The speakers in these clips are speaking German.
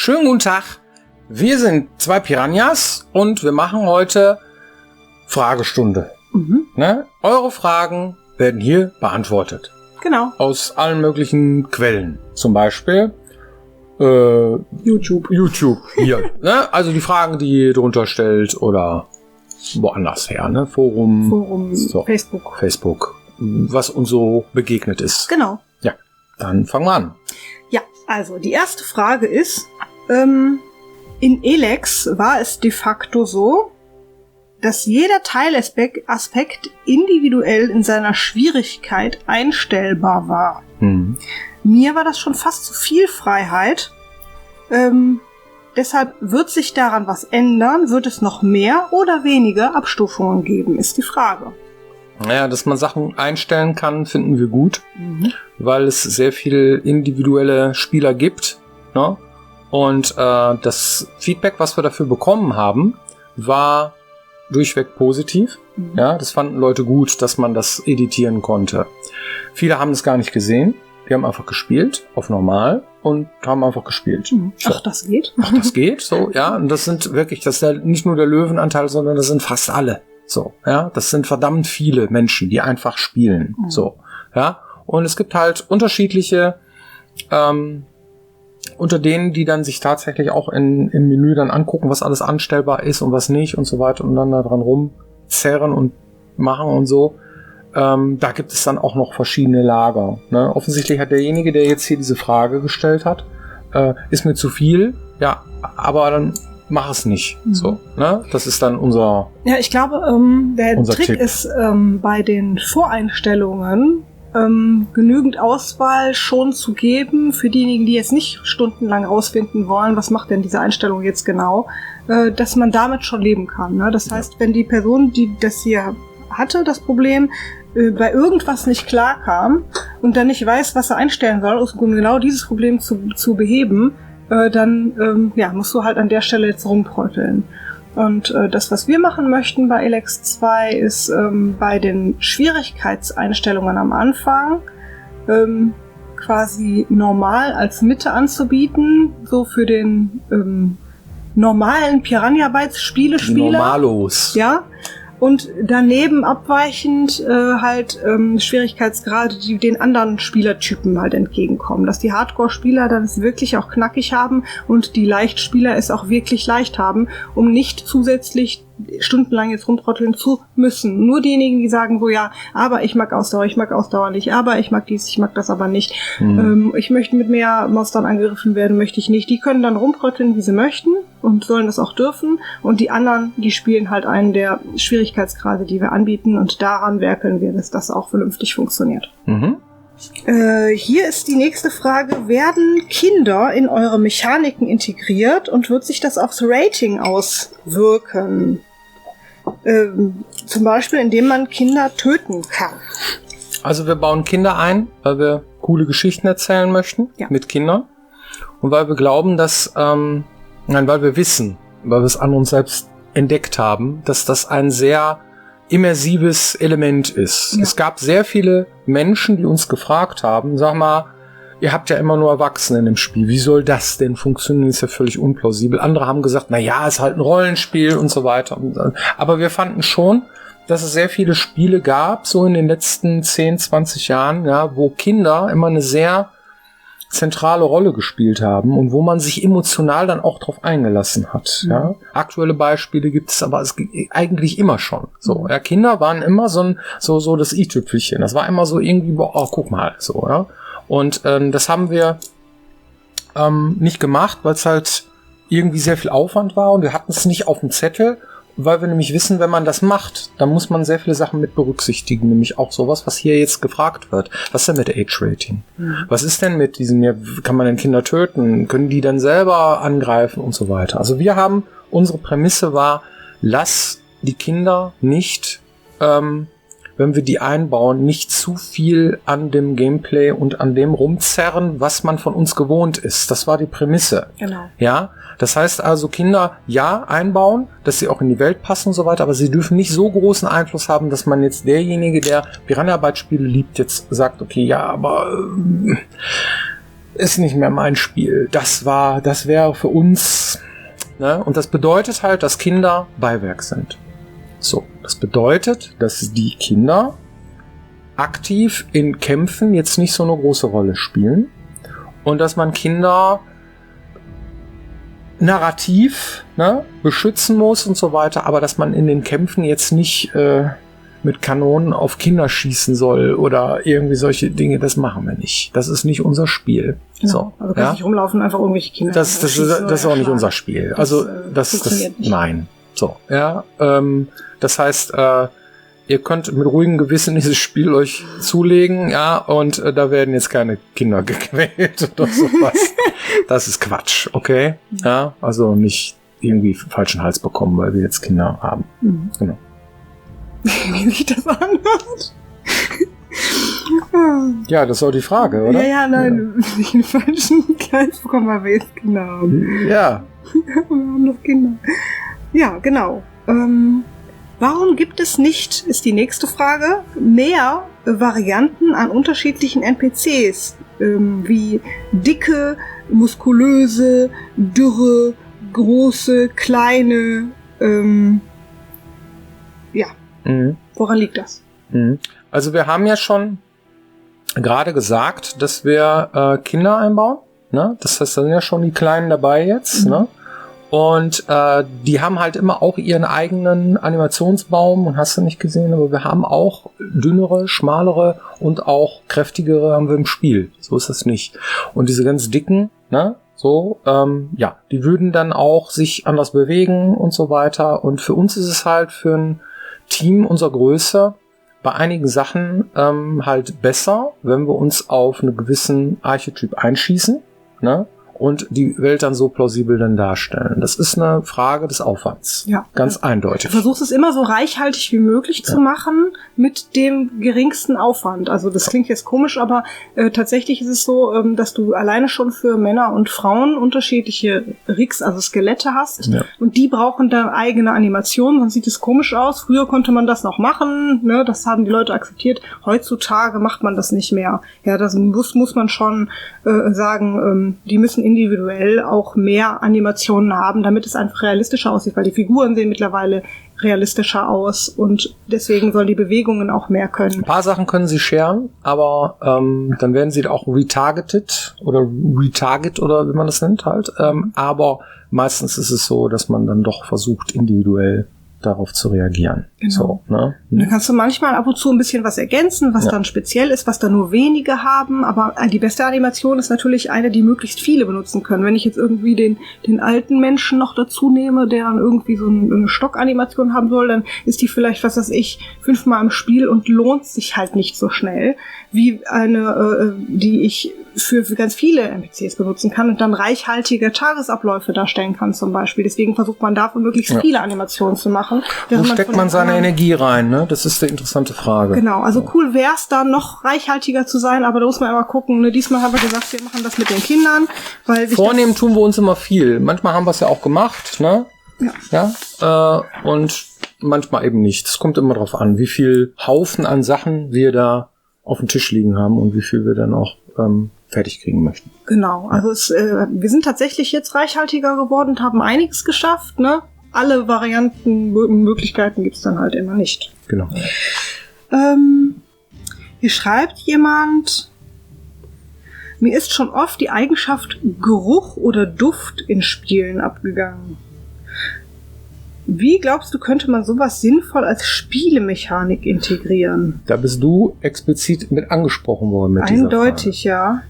schönen guten Tag. Wir sind zwei Piranhas und wir machen heute Fragestunde. Ne? Eure Fragen werden hier beantwortet. Genau. Aus allen möglichen Quellen. Zum Beispiel YouTube hier. Ne? Also die Fragen, die ihr drunter stellt oder woanders her. Ne? Forum, so. Facebook. Was uns so begegnet ist. Genau. Ja, dann fangen wir an. Ja, also die erste Frage ist, in Elex war es de facto so, dass jeder Teilaspekt individuell in seiner Schwierigkeit einstellbar war. Mir war das schon fast zu viel Freiheit. Deshalb wird sich daran was ändern? Wird es noch mehr oder weniger Abstufungen geben, ist die Frage. Naja, dass man Sachen einstellen kann, finden wir gut, weil es sehr viele individuelle Spieler gibt. Ne? Und das Feedback, was wir dafür bekommen haben, war durchweg positiv. Ja, das fanden Leute gut, dass man das editieren konnte. Viele haben es gar nicht gesehen. Die haben einfach gespielt auf normal und haben einfach gespielt. So. Ach, das geht? Ach, das geht, so, ja. Und das sind wirklich, das ist ja nicht nur der Löwenanteil, sondern das sind fast alle. So, ja. Das sind verdammt viele Menschen, die einfach spielen. So, ja. Und es gibt halt unterschiedliche, unter denen, die dann sich tatsächlich auch im Menü dann angucken, was alles anstellbar ist und was nicht und so weiter und dann da dran rumzerren und machen und so. Da gibt es dann auch noch verschiedene Lager. Ne? Offensichtlich hat derjenige, der jetzt hier diese Frage gestellt hat, ist mir zu viel, ja, aber dann mach es nicht. So, ne? Das ist dann unser Ja, ich glaube, der Trick Tipp ist bei den Voreinstellungen genügend Auswahl schon zu geben für diejenigen, die jetzt nicht stundenlang rausfinden wollen, was macht denn diese Einstellung jetzt genau, dass man damit schon leben kann. Ne? Das heißt, wenn die Person, die das hier hatte, das Problem, bei irgendwas nicht klar kam und dann nicht weiß, was er einstellen soll, um genau dieses Problem zu beheben, dann musst du halt an der Stelle jetzt rumprotteln. Und das, was wir machen möchten bei Elex 2, ist bei den Schwierigkeitseinstellungen am Anfang quasi normal als Mitte anzubieten, so für den normalen Piranha Bytes Spieler. Normalos. Ja. Und daneben abweichend Schwierigkeitsgrade, die den anderen Spielertypen halt entgegenkommen. Dass die Hardcore-Spieler dann es wirklich auch knackig haben und die Leichtspieler es auch wirklich leicht haben, um nicht zusätzlich stundenlang jetzt rumtrotteln zu müssen. Nur diejenigen, die sagen so, ja, aber ich mag Ausdauer nicht, aber ich mag dies, ich mag das aber nicht. Ich möchte mit mehr Monstern angegriffen werden, möchte ich nicht. Die können dann rumtrotteln, wie sie möchten und sollen das auch dürfen. Und die anderen, die spielen halt einen der Schwierigkeitsgrade, die wir anbieten und daran werkeln wir, dass das auch vernünftig funktioniert. Hier ist die nächste Frage. Werden Kinder in eure Mechaniken integriert und wird sich das aufs Rating auswirken? Zum Beispiel, indem man Kinder töten kann. Also wir bauen Kinder ein, weil wir coole Geschichten erzählen möchten mit Kindern und weil wir glauben, dass, weil wir wissen, weil wir es an uns selbst entdeckt haben, dass das ein sehr immersives Element ist. Ja. Es gab sehr viele Menschen, die uns gefragt haben, sag mal, ihr habt ja immer nur Erwachsene in dem Spiel. Wie soll das denn funktionieren? Ist ja völlig unplausibel. Andere haben gesagt, na ja, ist halt ein Rollenspiel und so weiter. Aber wir fanden schon, dass es sehr viele Spiele gab, so in den letzten 10, 20 Jahren, ja, wo Kinder immer eine sehr zentrale Rolle gespielt haben und wo man sich emotional dann auch drauf eingelassen hat. Ja. Aktuelle Beispiele gibt es aber eigentlich immer schon. So, ja, Kinder waren immer so das i-Tüpfelchen. Das war immer so irgendwie, oh, guck mal, so, ja. Und das haben wir nicht gemacht, weil es halt irgendwie sehr viel Aufwand war und wir hatten es nicht auf dem Zettel, weil wir nämlich wissen, wenn man das macht, dann muss man sehr viele Sachen mit berücksichtigen, nämlich auch sowas, was hier jetzt gefragt wird. Was ist denn mit Age-Rating? Was ist denn mit diesen, ja, kann man denn Kinder töten? Können die dann selber angreifen und so weiter? Also wir haben, unsere Prämisse war, lass die Kinder nicht, wenn wir die einbauen, nicht zu viel an dem Gameplay und an dem rumzerren, was man von uns gewohnt ist. Das war die Prämisse. Genau. Ja, das heißt also, Kinder, ja, einbauen, dass sie auch in die Welt passen und so weiter, aber sie dürfen nicht so großen Einfluss haben, dass man jetzt derjenige, der Piranha Bytes Spiele liebt, jetzt sagt, okay, ja, aber ist nicht mehr mein Spiel. Das wäre für uns, ne? Und das bedeutet halt, dass Kinder Beiwerk sind. So, das bedeutet, dass die Kinder aktiv in Kämpfen jetzt nicht so eine große Rolle spielen und dass man Kinder narrativ, ne, beschützen muss und so weiter, aber dass man in den Kämpfen jetzt nicht mit Kanonen auf Kinder schießen soll oder irgendwie solche Dinge, das machen wir nicht. Das ist nicht unser Spiel. Genau. So, also kannst nicht rumlaufen, einfach irgendwelche Kinder. Das ist auch nicht unser Spiel. Also das nein. So, ja. Das heißt, ihr könnt mit ruhigem Gewissen dieses Spiel euch zulegen, ja, und da werden jetzt keine Kinder gequält oder sowas. Das ist Quatsch, okay? Ja, also nicht irgendwie falschen Hals bekommen, weil wir jetzt Kinder haben. Mhm. Genau. Wie sich das anhört? Ja, das ist auch die Frage, oder? Ja, nein, nicht den falschen Hals bekommen, weil wir jetzt Kinder haben. Ja. Wir haben noch Kinder. Ja, genau. Warum gibt es nicht, ist die nächste Frage, mehr Varianten an unterschiedlichen NPCs, wie dicke, muskulöse, dürre, große, kleine, ja. Mhm. Woran liegt das? Mhm. Also wir haben ja schon gerade gesagt, dass wir Kinder einbauen, ne? Das heißt, da sind ja schon die Kleinen dabei jetzt, ne? Und die haben halt immer auch ihren eigenen Animationsbaum und hast du nicht gesehen, aber wir haben auch dünnere, schmalere und auch kräftigere haben wir im Spiel. So ist das nicht. Und diese ganz dicken, ne, so, ja, die würden dann auch sich anders bewegen und so weiter. Und für uns ist es halt für ein Team unserer Größe bei einigen Sachen halt besser, wenn wir uns auf einen gewissen Archetyp einschießen, ne? Und die Welt dann so plausibel dann darstellen. Das ist eine Frage des Aufwands. Ja. Ganz eindeutig. Du versuchst es immer so reichhaltig wie möglich zu machen mit dem geringsten Aufwand. Also das klingt jetzt komisch, aber tatsächlich ist es so, dass du alleine schon für Männer und Frauen unterschiedliche Rigs, also Skelette hast. Ja. Und die brauchen dann eigene Animationen, sonst sieht es komisch aus. Früher konnte man das noch machen, ne? Das haben die Leute akzeptiert. Heutzutage macht man das nicht mehr. Ja, das muss man schon sagen, die müssen individuell auch mehr Animationen haben, damit es einfach realistischer aussieht, weil die Figuren sehen mittlerweile realistischer aus und deswegen sollen die Bewegungen auch mehr können. Ein paar Sachen können sie scheren, aber dann werden sie auch retargeted oder retarget oder wie man das nennt halt. Aber meistens ist es so, dass man dann doch versucht, individuell darauf zu reagieren. Genau. So, ne? Dann kannst du manchmal ab und zu ein bisschen was ergänzen, was dann speziell ist, was da nur wenige haben, aber die beste Animation ist natürlich eine, die möglichst viele benutzen können. Wenn ich jetzt irgendwie den alten Menschen noch dazu nehme, der dann irgendwie so eine Stockanimation haben soll, dann ist die vielleicht, was weiß ich, 5-mal im Spiel und lohnt sich halt nicht so schnell, wie eine, die ich für ganz viele NPCs benutzen kann und dann reichhaltige Tagesabläufe darstellen kann zum Beispiel. Deswegen versucht man dafür möglichst viele Animationen zu machen. Wo steckt man seine Energie rein, ne? Das ist die interessante Frage. Genau, also cool wär's da noch reichhaltiger zu sein, aber da muss man immer gucken, ne? Diesmal haben wir gesagt, wir machen das mit den Kindern, weil vornehmen tun wir uns immer viel. Manchmal haben wir es ja auch gemacht, ne? Ja. Und manchmal eben nicht. Es kommt immer drauf an, wie viel Haufen an Sachen wir da auf dem Tisch liegen haben und wie viel wir dann auch fertig kriegen möchten. Genau, also wir sind tatsächlich jetzt reichhaltiger geworden und haben einiges geschafft, ne? Alle Varianten, Möglichkeiten gibt's dann halt immer nicht. Genau. Hier schreibt jemand, mir ist schon oft die Eigenschaft Geruch oder Duft in Spielen abgegangen. Wie glaubst du, könnte man sowas sinnvoll als Spielemechanik integrieren? Da bist du explizit mit angesprochen worden mit dieser Frage. Eindeutig, ja.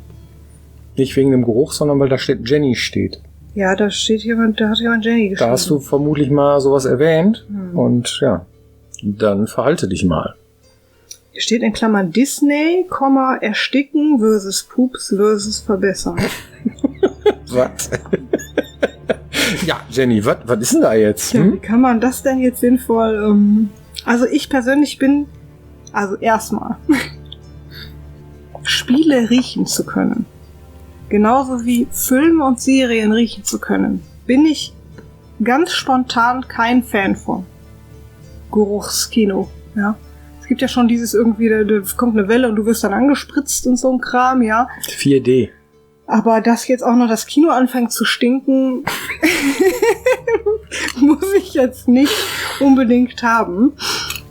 Nicht wegen dem Geruch, sondern weil da Jenny steht. Ja, da hat jemand Jenny geschrieben. Da hast du vermutlich mal sowas erwähnt. Und ja, dann verhalte dich mal. Hier steht in Klammern Disney, ersticken versus Pups versus verbessern. Was? Ja, Jenny, was ist denn da jetzt? Ja, wie kann man das denn jetzt sinnvoll... Also ich persönlich bin... Also erstmal... Spiele riechen zu können. Genauso wie Filme und Serien riechen zu können. Bin ich ganz spontan kein Fan von. Geruchskino, ja. Es gibt ja schon dieses irgendwie, da kommt eine Welle und du wirst dann angespritzt und so ein Kram, ja. 4D. Aber dass jetzt auch noch das Kino anfängt zu stinken, muss ich jetzt nicht unbedingt haben.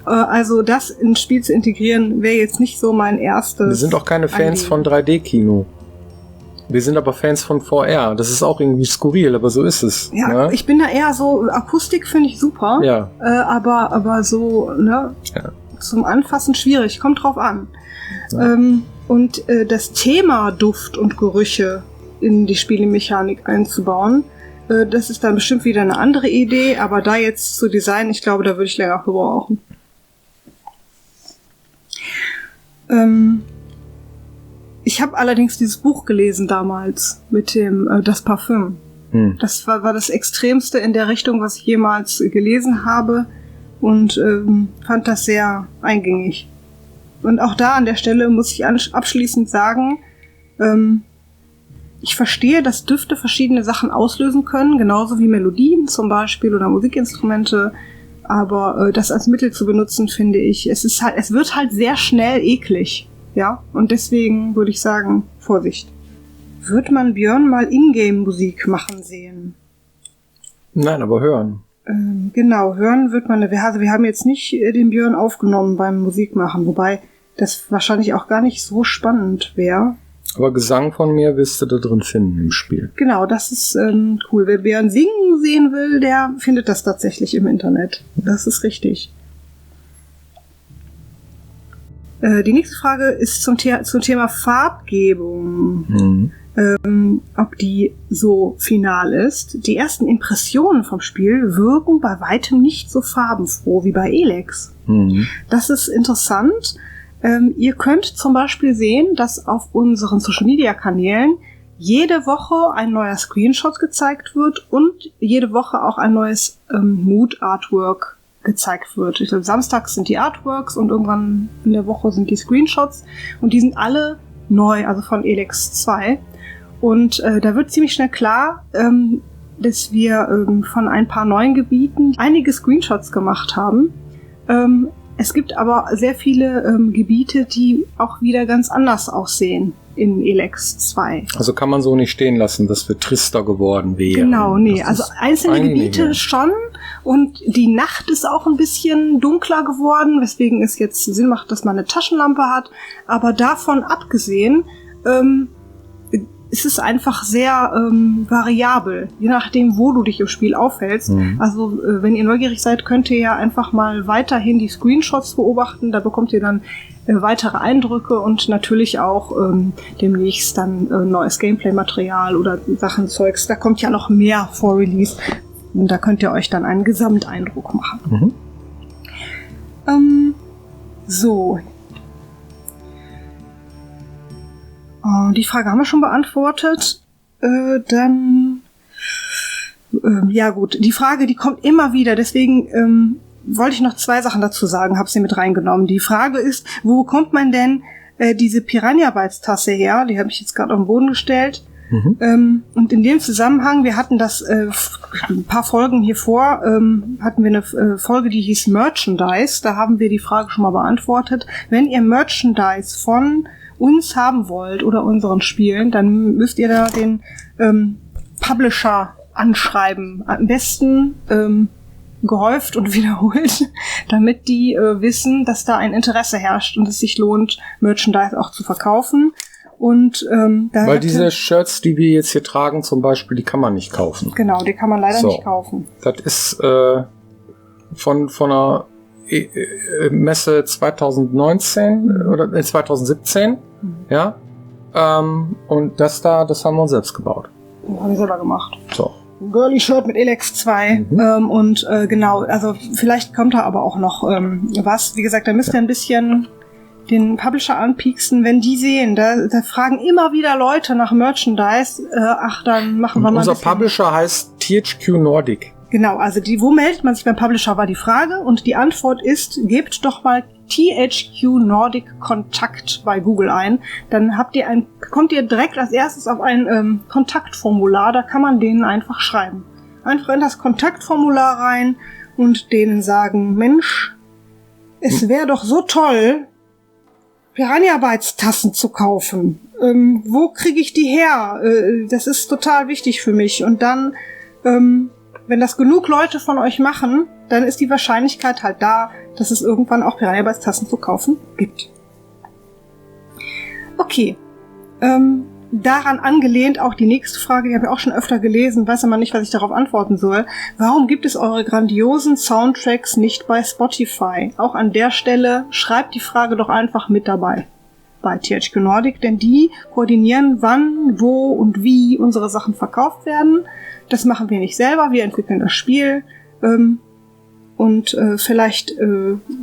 Also das ins Spiel zu integrieren, wäre jetzt nicht so mein erstes. Wir sind auch keine Fans von 3D-Kino. Wir sind aber Fans von VR. Das ist auch irgendwie skurril, aber so ist es. Ja, ne? Ich bin da eher so, Akustik finde ich super. Ja. Aber so, ne, ja. Zum Anfassen schwierig, kommt drauf an. Ja. Und das Thema Duft und Gerüche in die Spielemechanik einzubauen, das ist dann bestimmt wieder eine andere Idee, aber da jetzt zu designen, ich glaube, da würde ich länger für brauchen. Ich habe allerdings dieses Buch gelesen damals mit dem Das Parfüm. Das war das Extremste in der Richtung, was ich jemals gelesen habe und fand das sehr eingängig. Und auch da an der Stelle muss ich abschließend sagen, ich verstehe, dass Düfte verschiedene Sachen auslösen können, genauso wie Melodien zum Beispiel oder Musikinstrumente. Aber das als Mittel zu benutzen, finde ich, es wird halt sehr schnell eklig. Ja, und deswegen würde ich sagen, Vorsicht. Wird man Björn mal Ingame-Musik machen sehen? Nein, aber hören. Genau, hören wird man. Also wir haben jetzt nicht den Björn aufgenommen beim Musikmachen, wobei das wahrscheinlich auch gar nicht so spannend wäre. Aber Gesang von mir wirst du da drin finden im Spiel. Genau, das ist cool. Wer Björn singen sehen will, der findet das tatsächlich im Internet. Das ist richtig. Die nächste Frage ist zum Thema Farbgebung. Ob die so final ist. Die ersten Impressionen vom Spiel wirken bei weitem nicht so farbenfroh wie bei Elex. Das ist interessant. Ihr könnt zum Beispiel sehen, dass auf unseren Social-Media-Kanälen jede Woche ein neuer Screenshot gezeigt wird und jede Woche auch ein neues Mood-Artwork gezeigt wird. Ich glaube, samstags sind die Artworks und irgendwann in der Woche sind die Screenshots und die sind alle neu, also von Elex 2. Und da wird ziemlich schnell klar, dass wir von ein paar neuen Gebieten einige Screenshots gemacht haben. Es gibt aber sehr viele Gebiete, die auch wieder ganz anders aussehen in Elex 2. Also kann man so nicht stehen lassen, dass wir trister geworden wären. Genau, nee. Also einzelne Gebiete schon. Und die Nacht ist auch ein bisschen dunkler geworden, weswegen es jetzt Sinn macht, dass man eine Taschenlampe hat. Aber davon abgesehen ist es einfach sehr variabel, je nachdem, wo du dich im Spiel aufhältst. Also wenn ihr neugierig seid, könnt ihr ja einfach mal weiterhin die Screenshots beobachten. Da bekommt ihr dann weitere Eindrücke und natürlich auch demnächst dann neues Gameplay-Material oder Zeugs. Da kommt ja noch mehr vor Release. Und da könnt ihr euch dann einen Gesamteindruck machen. So. Die Frage haben wir schon beantwortet. Ja gut, die Frage, die kommt immer wieder. Deswegen wollte ich noch 2 Sachen dazu sagen, habe sie mit reingenommen. Die Frage ist, wo bekommt man denn diese Piranha Bytes Tasse her? Die habe ich jetzt gerade auf den Boden gestellt. Und in dem Zusammenhang, wir hatten das ein paar Folgen hier vor, hatten wir eine Folge, die hieß Merchandise. Da haben wir die Frage schon mal beantwortet. Wenn ihr Merchandise von uns haben wollt oder unseren Spielen, dann müsst ihr da den Publisher anschreiben. Am besten gehäuft und wiederholt, damit die wissen, dass da ein Interesse herrscht und es sich lohnt, Merchandise auch zu verkaufen. Und weil diese Shirts, die wir jetzt hier tragen, zum Beispiel, die kann man nicht kaufen. Genau, die kann man leider nicht kaufen. Das ist von einer Messe 2019 oder 2017, ja. Und das haben wir uns selbst gebaut. Haben wir selber gemacht. So. Girly Shirt mit Elex 2. Genau, also vielleicht kommt da aber auch noch was. Wie gesagt, da müsst ihr ein bisschen den Publisher anpieksen, wenn die sehen, da fragen immer wieder Leute nach Merchandise, dann machen wir mal unser Publisher heißt THQ Nordic. Genau, also wo meldet man sich beim Publisher, war die Frage, und die Antwort ist, gebt doch mal THQ Nordic Kontakt bei Google ein, dann kommt ihr direkt als erstes auf ein Kontaktformular, da kann man denen einfach schreiben. Einfach in das Kontaktformular rein und denen sagen, Mensch, es wäre doch so toll, Piranha Bytes Tassen zu kaufen. Wo kriege ich die her? Das ist total wichtig für mich. Und dann, wenn das genug Leute von euch machen, dann ist die Wahrscheinlichkeit halt da, dass es irgendwann auch Piranha Bytes Tassen zu kaufen gibt. Okay. Daran angelehnt auch die nächste Frage, die habe ich auch schon öfter gelesen, weiß aber nicht, was ich darauf antworten soll. Warum gibt es eure grandiosen Soundtracks nicht bei Spotify? Auch an der Stelle schreibt die Frage doch einfach mit dabei bei THQ Nordic, denn die koordinieren, wann, wo und wie unsere Sachen verkauft werden. Das machen wir nicht selber, wir entwickeln das Spiel und vielleicht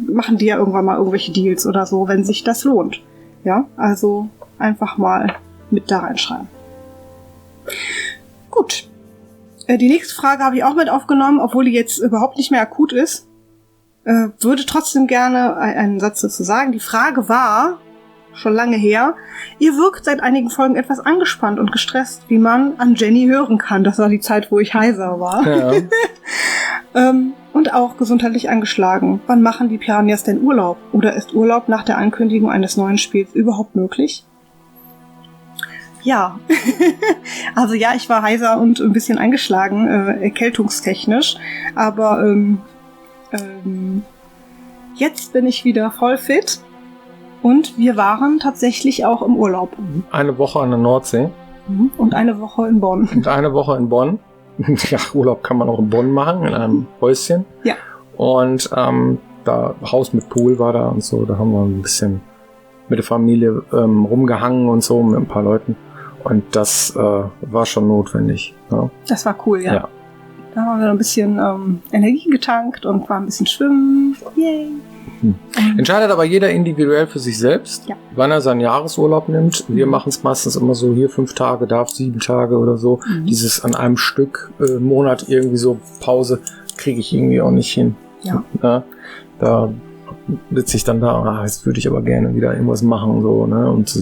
machen die ja irgendwann mal irgendwelche Deals oder so, wenn sich das lohnt. Ja, also einfach mal mit da reinschreiben. Gut. Die nächste Frage habe ich auch mit aufgenommen, obwohl die jetzt überhaupt nicht mehr akut ist. Würde trotzdem gerne einen Satz dazu sagen. Die Frage war, schon lange her, ihr wirkt seit einigen Folgen etwas angespannt und gestresst, wie man an Jenny hören kann. Das war die Zeit, wo ich heiser war. Ja. Und auch gesundheitlich angeschlagen. Wann machen die Piranhas denn Urlaub? Oder ist Urlaub nach der Ankündigung eines neuen Spiels überhaupt möglich? Ja, also ja, ich war heiser und ein bisschen angeschlagen, erkältungstechnisch, aber jetzt bin ich wieder voll fit und wir waren tatsächlich auch im Urlaub. Eine Woche an der Nordsee. Und eine Woche in Bonn. Und eine Woche in Bonn. Ja, Urlaub kann man auch in Bonn machen, in einem Häuschen. Ja. Und da Haus mit Pool war da und so, da haben wir ein bisschen mit der Familie rumgehangen und so mit ein paar Leuten. Und das war schon notwendig. Ja. Das war cool, ja. Da haben wir ein bisschen Energie getankt und war ein bisschen schwimmen. Yay! Entscheidet aber jeder individuell für sich selbst, wann er seinen Jahresurlaub nimmt. Wir machen es meistens immer so, hier 5 Tage, da 7 Tage oder so. Dieses an einem Stück Monat irgendwie so Pause kriege ich irgendwie auch nicht hin. Ja. Da sitze ich dann da, jetzt würde ich aber gerne wieder irgendwas machen. So, ne? Und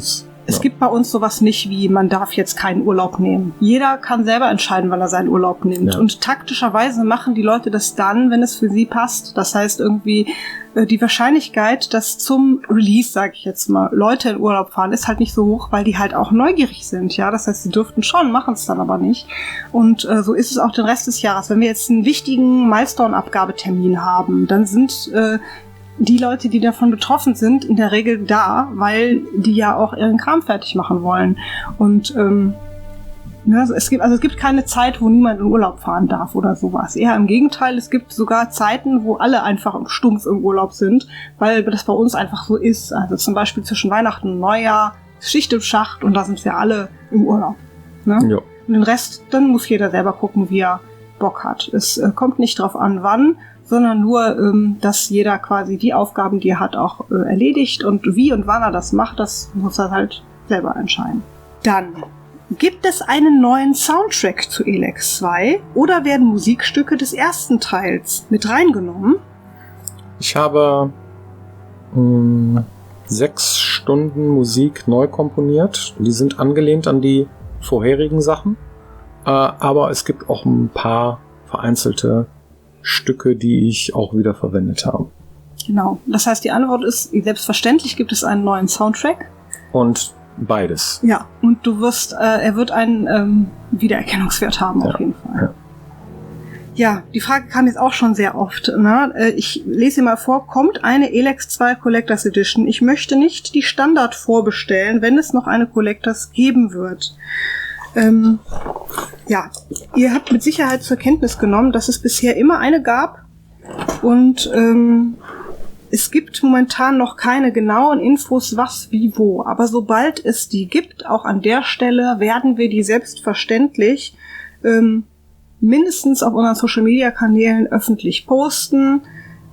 es gibt bei uns sowas nicht wie, man darf jetzt keinen Urlaub nehmen. Jeder kann selber entscheiden, wann er seinen Urlaub nimmt. Ja. Und taktischerweise machen die Leute das dann, wenn es für sie passt. Das heißt irgendwie, die Wahrscheinlichkeit, dass zum Release, sage ich jetzt mal, Leute in Urlaub fahren, ist halt nicht so hoch, weil die halt auch neugierig sind. Ja, das heißt, sie dürften schon, machen es dann aber nicht. Und so ist es auch den Rest des Jahres. Wenn wir jetzt einen wichtigen Milestone-Abgabetermin haben, dann sind die Leute, die davon betroffen sind, in der Regel da, weil die ja auch ihren Kram fertig machen wollen. Und es gibt keine Zeit, wo niemand in Urlaub fahren darf oder sowas. Eher im Gegenteil, es gibt sogar Zeiten, wo alle einfach stumpf im Urlaub sind, weil das bei uns einfach so ist. Also zum Beispiel zwischen Weihnachten und Neujahr, Schicht im Schacht und da sind wir alle im Urlaub. Ne? Ja. Und den Rest, dann muss jeder selber gucken, wie er Bock hat. Es kommt nicht drauf an, wann, sondern nur, dass jeder quasi die Aufgaben, die er hat, auch erledigt. Und wie und wann er das macht, das muss er halt selber entscheiden. Dann gibt es einen neuen Soundtrack zu Elex 2 oder werden Musikstücke des ersten Teils mit reingenommen? Ich habe 6 Stunden Musik neu komponiert. Die sind angelehnt an die vorherigen Sachen. Aber es gibt auch ein paar vereinzelte Stücke, die ich auch wieder verwendet habe. Genau. Das heißt, die Antwort ist, selbstverständlich gibt es einen neuen Soundtrack. Und beides. Ja, und er wird einen Wiedererkennungswert haben, auf jeden Fall. Ja, die Frage kam jetzt auch schon sehr oft. Ich lese sie mal vor. Kommt eine Elex 2 Collectors Edition? Ich möchte nicht die Standard vorbestellen, wenn es noch eine Collectors geben wird. Ihr habt mit Sicherheit zur Kenntnis genommen, dass es bisher immer eine gab und es gibt momentan noch keine genauen Infos, was, wie, wo. Aber sobald es die gibt, auch an der Stelle, werden wir die selbstverständlich mindestens auf unseren Social-Media-Kanälen öffentlich posten.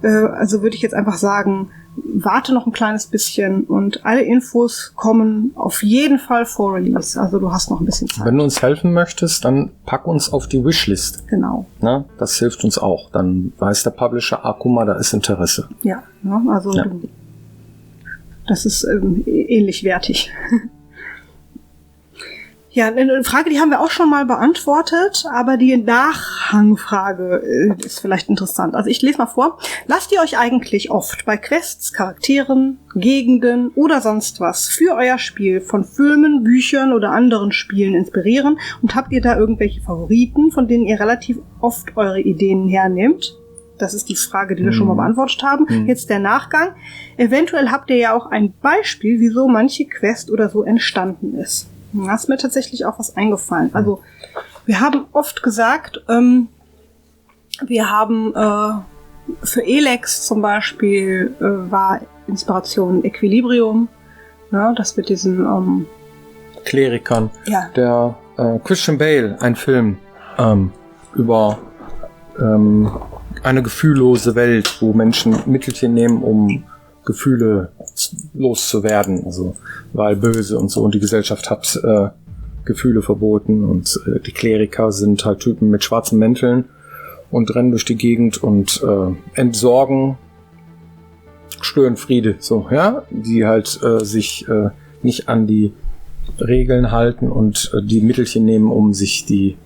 Also würde ich jetzt einfach sagen, warte noch ein kleines bisschen und alle Infos kommen auf jeden Fall vor Release. Also du hast noch ein bisschen Zeit. Wenn du uns helfen möchtest, dann pack uns auf die Wishlist. Genau. Na, das hilft uns auch. Dann weiß der Publisher, guck mal, da ist Interesse. Ja, also das ist ähnlich wertig. Ja, eine Frage, die haben wir auch schon mal beantwortet, aber die Fangfrage ist vielleicht interessant. Also ich lese mal vor. Lasst ihr euch eigentlich oft bei Quests, Charakteren, Gegenden oder sonst was für euer Spiel von Filmen, Büchern oder anderen Spielen inspirieren? Und habt ihr da irgendwelche Favoriten, von denen ihr relativ oft eure Ideen hernehmt? Das ist die Frage, die wir schon mal beantwortet haben. Jetzt der Nachgang. Eventuell habt ihr ja auch ein Beispiel, wieso manche Quest oder so entstanden ist. Da ist mir tatsächlich auch was eingefallen. Also wir haben oft gesagt, wir haben für Elex zum Beispiel war Inspiration Equilibrium, ne, das mit diesen Klerikern. Ja. Der Christian Bale, ein Film über eine gefühllose Welt, wo Menschen Mittelchen nehmen, um Gefühle loszuwerden, also weil böse und so, und die Gesellschaft hat Gefühle verboten und die Kleriker sind halt Typen mit schwarzen Mänteln und rennen durch die Gegend und entsorgen Störenfriede, so, ja, die halt sich nicht an die Regeln halten und die Mittelchen nehmen, um sich die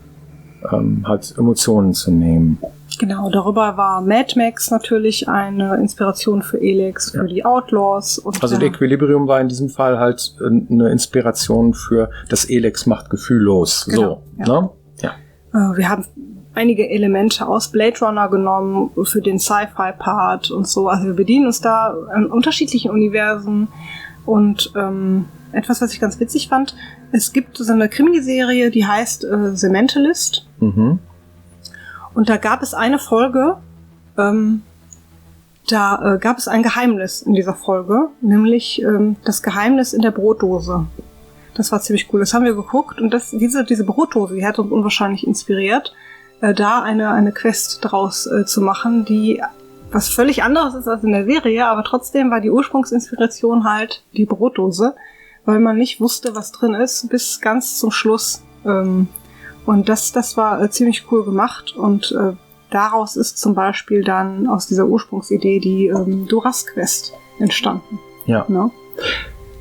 halt Emotionen zu nehmen. Genau, darüber war Mad Max natürlich eine Inspiration für Elex, für die Outlaws. Und also der Equilibrium war in diesem Fall halt eine Inspiration für das Elex macht gefühllos. Genau, so, ja. Ne? Ja. Wir haben einige Elemente aus Blade Runner genommen für den Sci-Fi-Part und so. Also wir bedienen uns da an unterschiedlichen Universen. Und etwas, was ich ganz witzig fand, es gibt so eine Krimiserie, die heißt The Mentalist. Mhm. Und da gab es eine Folge, gab es ein Geheimnis in dieser Folge, nämlich das Geheimnis in der Brotdose. Das war ziemlich cool. Das haben wir geguckt und diese Brotdose, die hat uns unwahrscheinlich inspiriert, da eine Quest draus zu machen, die was völlig anderes ist als in der Serie, aber trotzdem war die Ursprungsinspiration halt die Brotdose, weil man nicht wusste, was drin ist, bis ganz zum Schluss. Und das war ziemlich cool gemacht und daraus ist zum Beispiel dann aus dieser Ursprungsidee die Duras-Quest entstanden. Ja. No?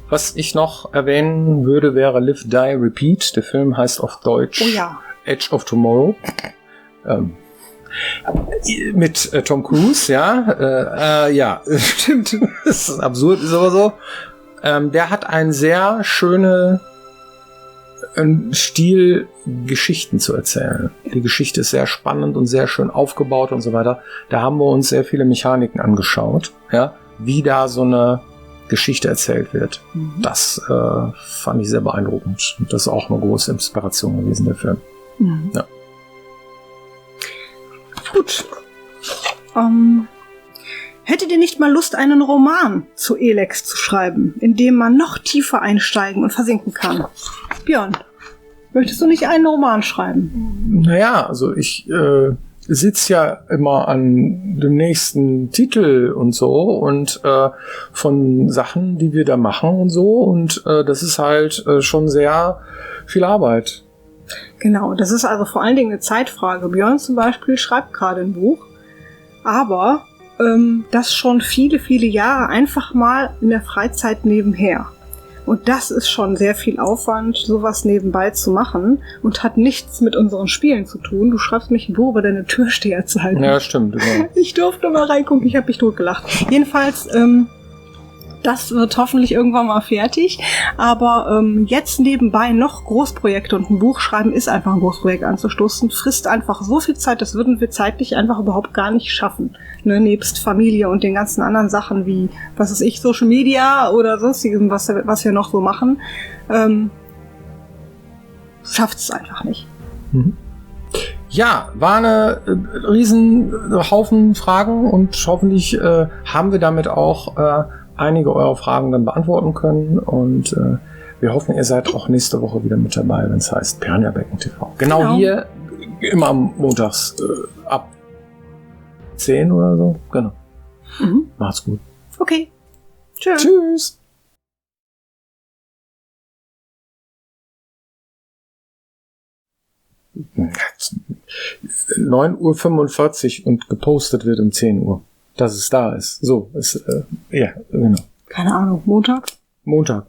Was ich noch erwähnen würde, wäre Live, Die, Repeat. Der Film heißt auf Deutsch Edge of Tomorrow. Mit Tom Cruise, ja. Ja, stimmt. Das ist absurd, ist aber so. Der hat einen sehr schönen Stil, Geschichten zu erzählen. Die Geschichte ist sehr spannend und sehr schön aufgebaut und so weiter. Da haben wir uns sehr viele Mechaniken angeschaut, ja, wie da so eine Geschichte erzählt wird. Mhm. Das fand ich sehr beeindruckend. Und das ist auch eine große Inspiration gewesen, der Film. Mhm. Ja. Gut. Hättet ihr nicht mal Lust, einen Roman zu Elex zu schreiben, in dem man noch tiefer einsteigen und versinken kann? Björn, möchtest du nicht einen Roman schreiben? Naja, also ich sitze ja immer an dem nächsten Titel und so und von Sachen, die wir da machen und so, und das ist halt schon sehr viel Arbeit. Genau, das ist also vor allen Dingen eine Zeitfrage. Björn zum Beispiel schreibt gerade ein Buch, aber das schon viele, viele Jahre einfach mal in der Freizeit nebenher. Und das ist schon sehr viel Aufwand, sowas nebenbei zu machen und hat nichts mit unseren Spielen zu tun. Du schreibst mich ein Buch über deine Türsteher zu halten. Ja, stimmt. Genau. Ich durfte mal reingucken, ich habe mich totgelacht. Jedenfalls, das wird hoffentlich irgendwann mal fertig. Aber jetzt nebenbei noch Großprojekte und ein Buch schreiben ist einfach ein Großprojekt anzustoßen. Frisst einfach so viel Zeit, das würden wir zeitlich einfach überhaupt gar nicht schaffen. Ne, nebst Familie und den ganzen anderen Sachen wie, was weiß ich, Social Media oder sonstigem, was wir noch so machen, schafft es einfach nicht. Mhm. Ja, war eine riesen Haufen Fragen und hoffentlich haben wir damit auch einige eurer Fragen dann beantworten können, und wir hoffen, ihr seid auch nächste Woche wieder mit dabei, wenn es heißt Piranha-Becken TV. Genau hier, immer montags ab 10 oder so. Genau. Mhm. Macht's gut. Okay. Tschüss. Tschüss. 9:45 Uhr und gepostet wird um 10 Uhr. Dass es da ist. So, ist, ja, genau. Keine Ahnung, Montag? Montag.